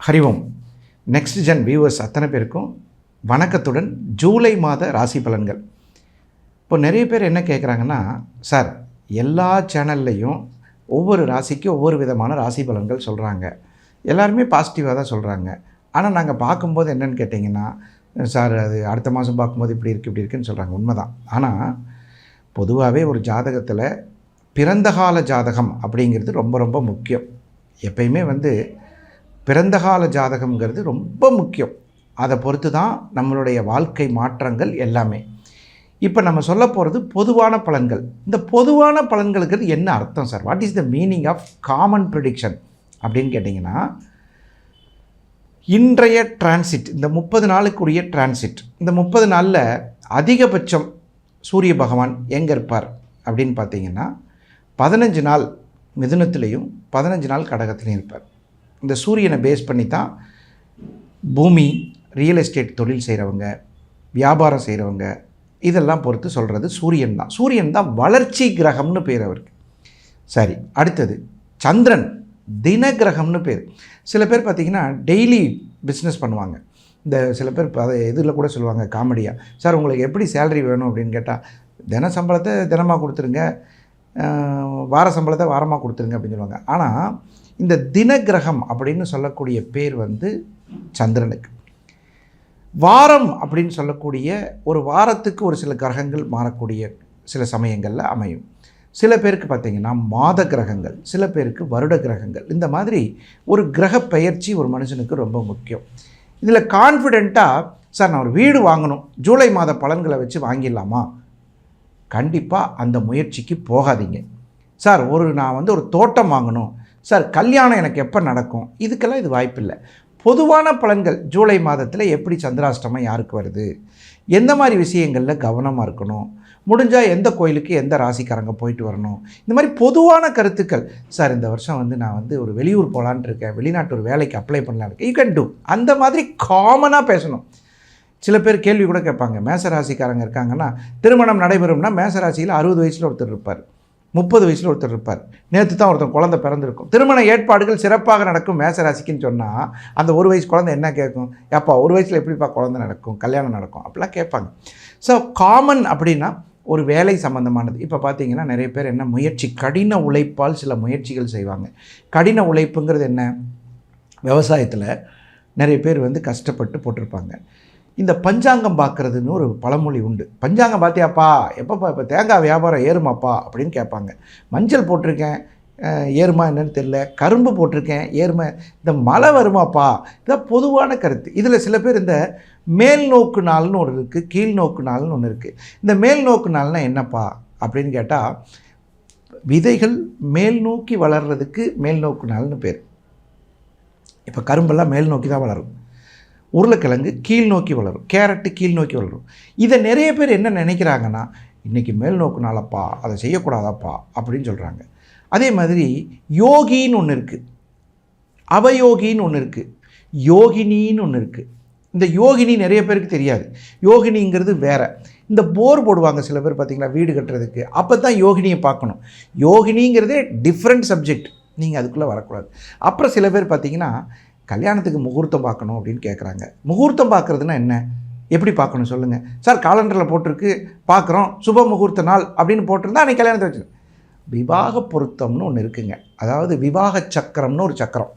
ஹரிவோம். Next gen viewers அத்தனை பேருக்கும் வணக்கத்துடன் ஜூலை மாத ராசி பலன்கள். இப்போ நிறைய பேர் என்ன கேட்குறாங்கன்னா, சார் எல்லா சேனல்லையும் ஒவ்வொரு ராசிக்கும் ஒவ்வொரு விதமான ராசி பலன்கள் சொல்கிறாங்க, எல்லாருமே பாசிட்டிவாக தான் சொல்கிறாங்க. ஆனால் நாங்கள் பார்க்கும்போது என்னென்னு கேட்டிங்கன்னா, சார் அது அடுத்த மாதம் பார்க்கும்போது இப்படி இருக்குன்னு சொல்கிறாங்க. உண்மைதான். ஆனால் பொதுவாகவே ஒரு ஜாதகத்தில் பிறந்த கால ஜாதகம் அப்படிங்கிறது ரொம்ப ரொம்ப முக்கியம். எப்பயுமே பிறந்த கால ஜாதகம்ங்கிறது ரொம்ப முக்கியம். அதை பொறுத்து தான் நம்மளுடைய வாழ்க்கை மாற்றங்கள் எல்லாமே. இப்போ நம்ம சொல்ல போகிறது பொதுவான பலன்கள். இந்த பொதுவான பலன்களுக்கு என்ன அர்த்தம் sir? What is the meaning of common prediction அப்படின்னு கேட்டிங்கன்னா, இன்றைய டிரான்சிட், இந்த 30 நாளுக்குரிய டிரான்சிட், இந்த 30 நாளில் அதிகபட்சம் சூரிய பகவான் எங்கே இருப்பார் அப்படின்னு பார்த்தீங்கன்னா, 15 நாள் மிதுனத்திலையும் 15 நாள் கடகத்திலையும் இருப்பார். இந்த சூரியனை பேஸ் பண்ணி தான் பூமி, ரியல் எஸ்டேட் தொழில் செய்கிறவங்க, வியாபாரம் செய்கிறவங்க இதெல்லாம் பொறுத்து சொல்கிறது சூரியன் தான். சூரியன் தான் வளர்ச்சி கிரகம்னு பேர் அவருக்கு. சரி, அடுத்தது சந்திரன் தின கிரகம்னு பேர். சில பேர் பார்த்திங்கன்னா டெய்லி பிஸ்னஸ் பண்ணுவாங்க. இந்த சில பேர் அதை இதில் கூட சொல்லுவாங்க காமெடியாக, சார் உங்களுக்கு எப்படி சேலரி வேணும் அப்படின்னு கேட்டால், தின சம்பளத்தை தினமாக கொடுத்துருங்க, வார சம்பளத்தை வாரமாக கொடுத்துருங்க அப்படின்னு சொல்லுவாங்க. ஆனால் இந்த தின கிரகம் அப்படின்னு சொல்லக்கூடிய பேர் சந்திரனுக்கு. வாரம் அப்படின்னு சொல்லக்கூடிய ஒரு வாரத்துக்கு ஒரு சில கிரகங்கள் மாறக்கூடிய சில சமயங்களில் அமையும். சில பேருக்கு பார்த்திங்கன்னா மாத கிரகங்கள், சில பேருக்கு வருட கிரகங்கள். இந்த மாதிரி ஒரு கிரக பெயர்ச்சி ஒரு மனுஷனுக்கு ரொம்ப முக்கியம். இதில் கான்ஃபிடெண்ட்டாக, சார் நான் ஒரு வீடு வாங்கணும், ஜூலை மாத பலன்களை வச்சு வாங்கிடலாமா? கண்டிப்பாக அந்த முயற்சிக்கு போகாதீங்க. சார் நான் ஒரு தோட்டம் வாங்கணும், சார் கல்யாணம் எனக்கு எப்போ நடக்கும்? இதுக்கெல்லாம் இது வாய்ப்பில்லை. பொதுவான பலன்கள் ஜூலை மாதத்தில் எப்படி சந்திராஷ்டமம் யாருக்கு வருது, எந்த மாதிரி விஷயங்களில் கவனமாக இருக்கணும், முடிஞ்சால் எந்த கோயிலுக்கு எந்த ராசிக்காரங்க போயிட்டு வரணும், இந்த மாதிரி பொதுவான கருத்துக்கள். சார் இந்த வருஷம் நான் ஒரு வெளியூர் போகலான்ட்டு இருக்கேன், வெளிநாட்டு ஒரு வேலைக்கு அப்ளை பண்ணலான்னு இருக்கேன், யூ கேன் டூ. அந்த மாதிரி காமனாக பேசணும். சில பேர் கேள்வி கூட கேட்பாங்க, மேசராசிக்காரங்க இருக்காங்கன்னா திருமணம் நடைபெறும்னா மேசராசியில் 60 வயசில் ஒருத்தர் இருப்பார், 30 வயசில் ஒருத்தர் இருப்பார், நேற்று தான் ஒருத்தர் குழந்தை பிறந்திருக்கும். திருமண ஏற்பாடுகள் சிறப்பாக நடக்கும் மேசராசிக்குன்னு சொன்னால் அந்த 1 வயசு குழந்தை என்ன கேட்கும்? ஏப்பா 1 வயசில் எப்படிப்பா குழந்தை நடக்கும், கல்யாணம் நடக்கும், அப்படிலாம் கேட்பாங்க. ஸோ காமன் அப்படின்னா ஒரு வேலை சம்மந்தமானது. இப்போ பார்த்தீங்கன்னா நிறைய பேர் என்ன முயற்சி, கடின உழைப்பால் சில முயற்சிகள் செய்வாங்க. கடின உழைப்புங்கிறது என்ன? விவசாயத்தில் நிறைய பேர் கஷ்டப்பட்டு போட்டிருப்பாங்க. இந்த பஞ்சாங்கம் பார்க்குறதுன்னு ஒரு பழமொழி உண்டு. பஞ்சாங்கம் பார்த்தியாப்பா, எப்போப்பா இப்போ தேங்காய் வியாபாரம் ஏறுமாப்பா அப்படின்னு கேட்பாங்க. மஞ்சள் போட்டிருக்கேன், ஏறுமா என்னன்னு தெரியல, கரும்பு போட்டிருக்கேன், ஏறுமா, இந்த மழை வருமாப்பா. இதான் பொதுவான கருத்து. இதில் சில பேர் இந்த மேல் நோக்கு நாள்னு ஒன்று இருக்குது, கீழ் நோக்கு நாள்னு ஒன்று இருக்குது. இந்த மேல் நோக்கு நாள்னால் என்னப்பா அப்படின்னு கேட்டால், விதைகள் மேல் நோக்கி வளர்கிறதுக்கு மேல் நோக்கு நாள்னு பேர். இப்போ கரும்பெல்லாம் மேல் நோக்கி தான் வளரும், உருளைக்கிழங்கு கீழ் நோக்கி வளரும், கேரட்டு கீழ் நோக்கி வளரும். இதை நிறைய பேர் என்ன நினைக்கிறாங்கன்னா, இன்றைக்கி மேல் நோக்கு நாளப்பா, அதை செய்யக்கூடாதாப்பா அப்படின்னு சொல்கிறாங்க. அதே மாதிரி யோகின்னு ஒன்று இருக்குது, அவயோகின்னு ஒன்று இருக்குது, யோகினின்னு ஒன்று இருக்குது. இந்த யோகினி நிறைய பேருக்கு தெரியாது. யோகினிங்கிறது வேறு. இந்த போர் போடுவாங்க சில பேர் பார்த்திங்களா, வீடு கட்டுறதுக்கு, அப்போ தான் யோகினியை பார்க்கணும். யோகினிங்கிறதே டிஃப்ரெண்ட் சப்ஜெக்ட், நீங்கள் அதுக்குள்ளே வரக்கூடாது. அப்புறம் சில பேர் பார்த்திங்கன்னா கல்யாணத்துக்கு முகூர்த்தம் பார்க்கணும் அப்படின்னு கேட்குறாங்க. முகூர்த்தம் பார்க்குறதுனா என்ன, எப்படி பார்க்கணும் சொல்லுங்கள்? சார் காலண்டரில் போட்டிருக்கு, பார்க்குறோம், சுப முகூர்த்த நாள் அப்படின்னு போட்டிருந்தா அன்றைக்கி கல்யாணத்தை வச்சு. விவாக பொருத்தம்னு ஒன்று இருக்குங்க. அதாவது விவாக சக்கரம்னு ஒரு சக்கரம்.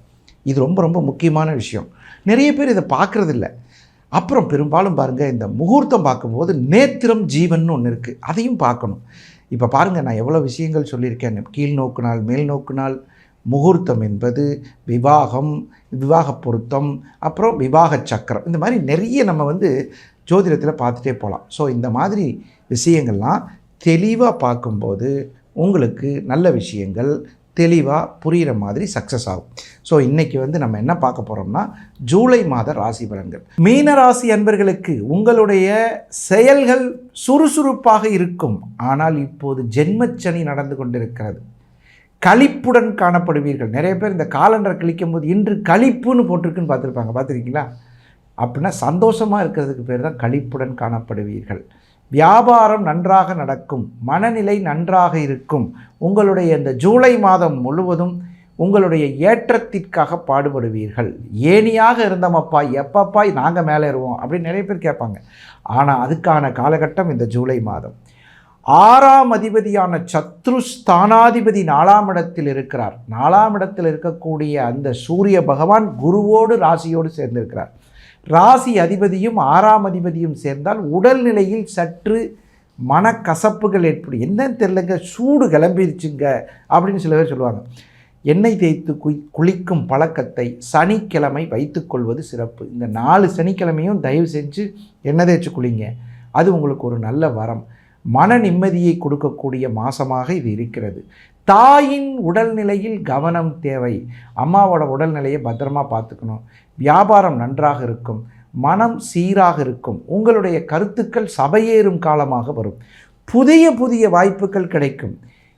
இது ரொம்ப ரொம்ப முக்கியமான விஷயம். நிறைய பேர் இதை பார்க்குறதில்ல. அப்புறம் பெரும்பாலும் பாருங்கள், இந்த முகூர்த்தம் பார்க்கும்போது நேத்திரம் ஜீவன் ஒன்று இருக்குது, அதையும் பார்க்கணும். இப்போ பாருங்கள், நான் எவ்வளோ விஷயங்கள் சொல்லியிருக்கேன். கீழ் நோக்கு நாள், மேல் நோக்கு நாள், முகூர்த்தம் என்பது விவாகம், விவாக பொருத்தம், அப்புறம் விவாக சக்கரம், இந்த மாதிரி நிறைய நம்ம ஜோதிடத்தில் பார்த்துட்டே போகலாம். ஸோ இந்த மாதிரி விஷயங்கள்லாம் தெளிவாக பார்க்கும்போது உங்களுக்கு நல்ல விஷயங்கள் தெளிவாக புரிகிற மாதிரி சக்ஸஸ் ஆகும். ஸோ இன்றைக்கி நம்ம என்ன பார்க்க போகிறோம்னா, ஜூலை மாத ராசி பலன்கள். மீன ராசி அன்பர்களுக்கு உங்களுடைய செயல்கள் சுறுசுறுப்பாக இருக்கும். ஆனால் இப்போது ஜென்மச்சனி நடந்து கொண்டிருக்கிறது. களிப்புடன் காணப்படுவீர்கள். நிறைய பேர் இந்த காலண்டரை கிளிக்கும் போது இன்று களிப்புன்னு போட்டிருக்குன்னு பார்த்துருக்கீங்களா? அப்படின்னா சந்தோஷமாக இருக்கிறதுக்கு பேர் தான் களிப்புடன் காணப்படுவீர்கள். வியாபாரம் நன்றாக நடக்கும், மனநிலை நன்றாக இருக்கும். உங்களுடைய இந்த ஜூலை மாதம் முழுவதும் உங்களுடைய ஏற்றத்திற்காக பாடுபடுவீர்கள். ஏணியாக இருந்தோமப்பா, எப்பப்பா நாங்கள் மேலே ஏறுவோம் அப்படின்னு நிறைய பேர் கேட்பாங்க. ஆனால் அதுக்கான காலகட்டம் இந்த ஜூலை மாதம். 6ஆம் அதிபதியான சத்ருஸ்தானாதிபதி 4ஆம் இடத்தில் இருக்கிறார். 4ஆம் இடத்தில் இருக்கக்கூடிய அந்த சூரிய பகவான் குருவோடு ராசியோடு சேர்ந்திருக்கிறார். ராசி அதிபதியும் 6ஆம் அதிபதியும் சேர்ந்தால் உடல்நிலையில் சற்று மனக்கசப்புகள் ஏற்படும். என்னன்னு தெரியலங்க, சூடு கிளம்பிடுச்சுங்க அப்படின்னு சில பேர் சொல்லுவாங்க. எண்ணெய் தேய்த்து குளிக்கும் பழக்கத்தை சனிக்கிழமை வைத்துக்கொள்வது சிறப்பு. இந்த 4 சனிக்கிழமையும் தயவு செஞ்சு எண்ணெய் தேய்ச்சி குளிங்க. அது உங்களுக்கு ஒரு நல்ல வரம், மன நிம்மதியை கொடுக்கக்கூடிய மாதமாக இது இருக்கிறது. தாயின் உடல்நிலையில் கவனம் தேவை. அம்மாவோட உடல்நிலையை பத்திரமா பார்த்துக்கணும். வியாபாரம் நன்றாக இருக்கும், மனம் சீராக இருக்கும். உங்களுடைய கருத்துக்கள் சபையேறும் காலமாக வரும். புதிய புதிய வாய்ப்புகள் கிடைக்கும்.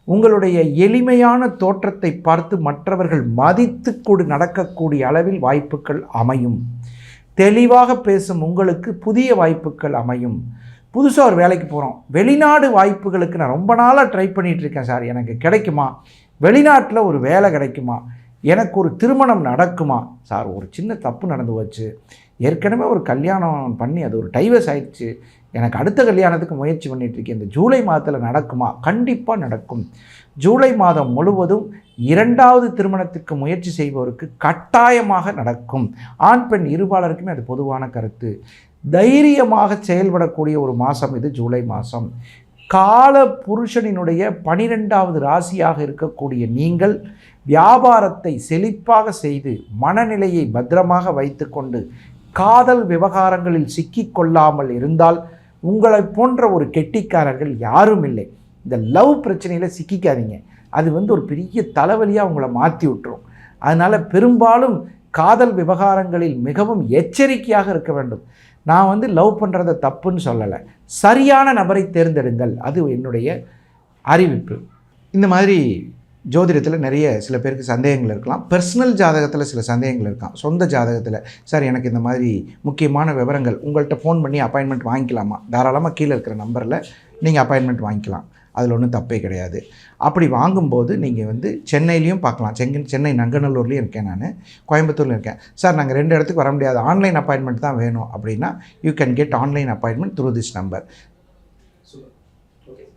உங்களுடைய எளிமையான தோற்றத்தை பார்த்து மற்றவர்கள் மதித்து நடக்கக்கூடிய அளவில் வாய்ப்புகள் அமையும். தெளிவாக பேசும் உங்களுக்கு புதிய வாய்ப்புகள் அமையும். புதுசாக ஒரு வேலைக்கு போகிறோம், வெளிநாடு வாய்ப்புகளுக்கு நான் ரொம்ப நாளாக ட்ரை பண்ணிகிட்ருக்கேன் சார், எனக்கு கிடைக்குமா? வெளிநாட்டில் ஒரு வேலை கிடைக்குமா? எனக்கு ஒரு திருமணம் நடக்குமா? சார் ஒரு சின்ன தப்பு நடந்து வச்சு, ஏற்கனவே ஒரு கல்யாணம் பண்ணி அது ஒரு டைவர்ஸ் ஆயிடுச்சு, எனக்கு அடுத்த கல்யாணத்துக்கு முயற்சி பண்ணிகிட்ருக்கேன், இந்த ஜூலை மாதத்தில் நடக்குமா? கண்டிப்பாக நடக்கும். ஜூலை மாதம் முழுவதும் 2வது திருமணத்துக்கு முயற்சி செய்பவருக்கு கட்டாயமாக நடக்கும். ஆண் பெண் இருபாலருக்குமே அது பொதுவான கருத்து. தைரியமாக செயல்படக்கூடிய ஒரு மாதம் இது ஜூலை மாதம். கால புருஷனினுடைய 12வது ராசியாக இருக்கக்கூடிய நீங்கள் வியாபாரத்தை செழிப்பாக செய்து மனநிலையை பத்திரமாக வைத்துக்கொண்டு காதல் விவகாரங்களில் சிக்கிக்கொள்ளாமல் இருந்தால் உங்களை போன்ற ஒரு கெட்டிக்காரர்கள் யாரும் இல்லை. இந்த லவ் பிரச்சனையில் சிக்கிக்காதீங்க. அது ஒரு பெரிய தலைவலியாக உங்களை மாற்றி விட்டுரும். அதனால் பெரும்பாலும் காதல் விவகாரங்களில் மிகவும் எச்சரிக்கையாக இருக்க வேண்டும். நான் லவ் பண்ணுறதை தப்புன்னு சொல்லலை, சரியான நபரை தேர்ந்தெடுங்கள், அது என்னுடைய அறிவிப்பு. இந்த மாதிரி ஜோதிடத்தில் நிறைய சில பேருக்கு சந்தேகங்கள் இருக்கலாம். பர்சனல் ஜாதகத்தில் சில சந்தேகங்கள் இருக்கலாம். சொந்த ஜாதகத்தில் சார் எனக்கு இந்த மாதிரி முக்கியமான விவரங்கள், உங்கள்கிட்ட ஃபோன் பண்ணி அப்பாயின்மெண்ட் வாங்கிக்கலாமா? தாராளமாக கீழே இருக்கிற நம்பரில் நீங்கள் அப்பாயின்மெண்ட் வாங்கிக்கலாம், அதில் ஒன்றும் தப்பே கிடையாது. அப்படி வாங்கும்போது நீங்கள் சென்னையிலையும் பார்க்கலாம். சென்னை நங்கநல்லூர்லேயும் இருக்கேன், நான் கோயம்புத்தூர்லையும் இருக்கேன். சார் நாங்கள் 2 இடத்துக்கு வர முடியாது, ஆன்லைன் அப்பாயின்மெண்ட் தான் வேணும் அப்படின்னா you can get online appointment through this number.